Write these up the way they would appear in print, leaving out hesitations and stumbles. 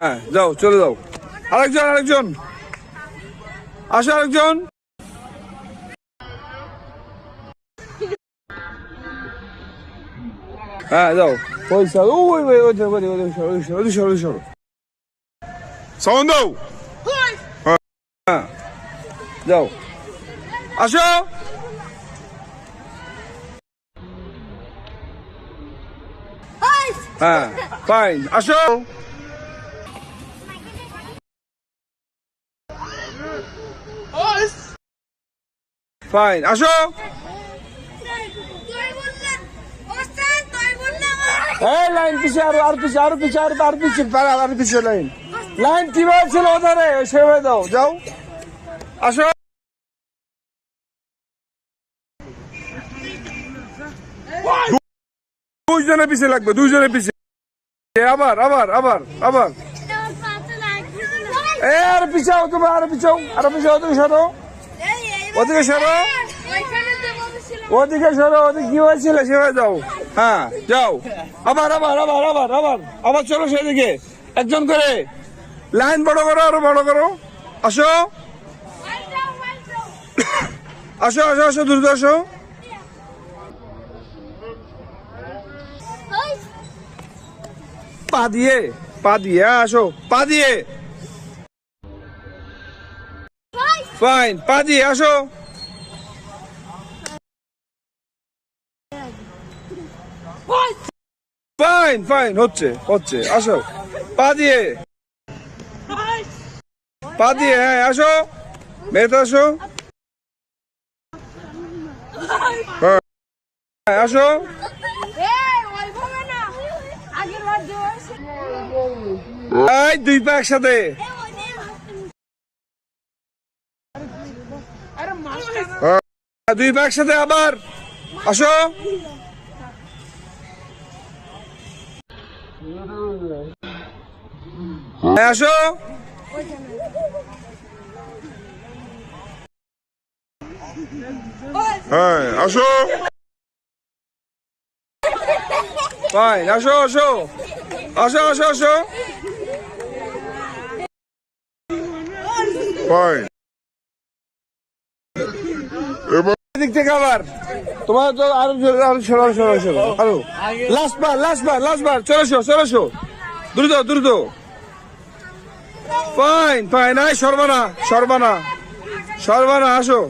হ্যাঁ যাও, চলে যাও। আরেকজন আসো, আরেকজন। হ্যাঁ যাও, ওই স্যার, ওই সরো। সাউন্ড দাও। হ্যাঁ যাও, আসো। হ্যাঁ ফাইন, আসো। ফাইন, আসো। এই লাইন পিছে, আর পিছে লাইন কিভাবে ছিল ওধারে, সেভাবে দাও, যাও, আসো। দুইজনের পিছে লাগবে, দুইজনের পিছে। আবার আর পিছাও, তুমি আরো পিছাও, ওদিকে সরো, ওদিকে সরো, ওদিকে কি হয়েছিল সেভাবে যাও। হ্যাঁ যাও, আবার চলো সেদিকে, একজন করে লাইন বড় করো, আরো বড় করো। আসো, দ্রুত আসো। পা দিয়ে আসো, পা দিয়ে। ফাইন, পা দিয়ে আসো। ফাইন, হচ্ছে, আসো, পা দিয়ে, হ্যাঁ আসো, মেয়েতে আসো। হ্যাঁ আসো। এই দুই পা একসাথে। দুই পা একসাথে, আবার আসো। আসো। হ্যাঁ আসো। ফাইন, আসো। ফাইন, দিক থেকে আবার তোমার তো আরো আরো লাস্ট বার, চলেছো, দ্রুত। ফাইন, আই সর্বানা, আসো।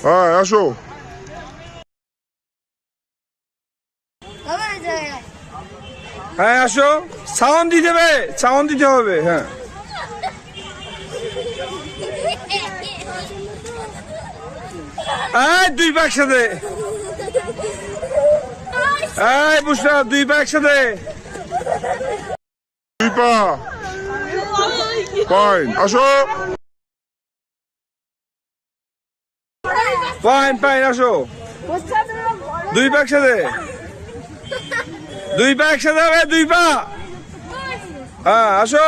হ্যাঁ আসো। হ্যাঁ আসো, সাউন্ড দিতে হবে। হ্যাঁ দুই পা একসাথে। বুঝলা, দুই পা একসাথে, দুই পা। ফাইন, আসো। ফাইন, আসো। দুই পা একসাথে, দুই পা। হ্যাঁ আসো।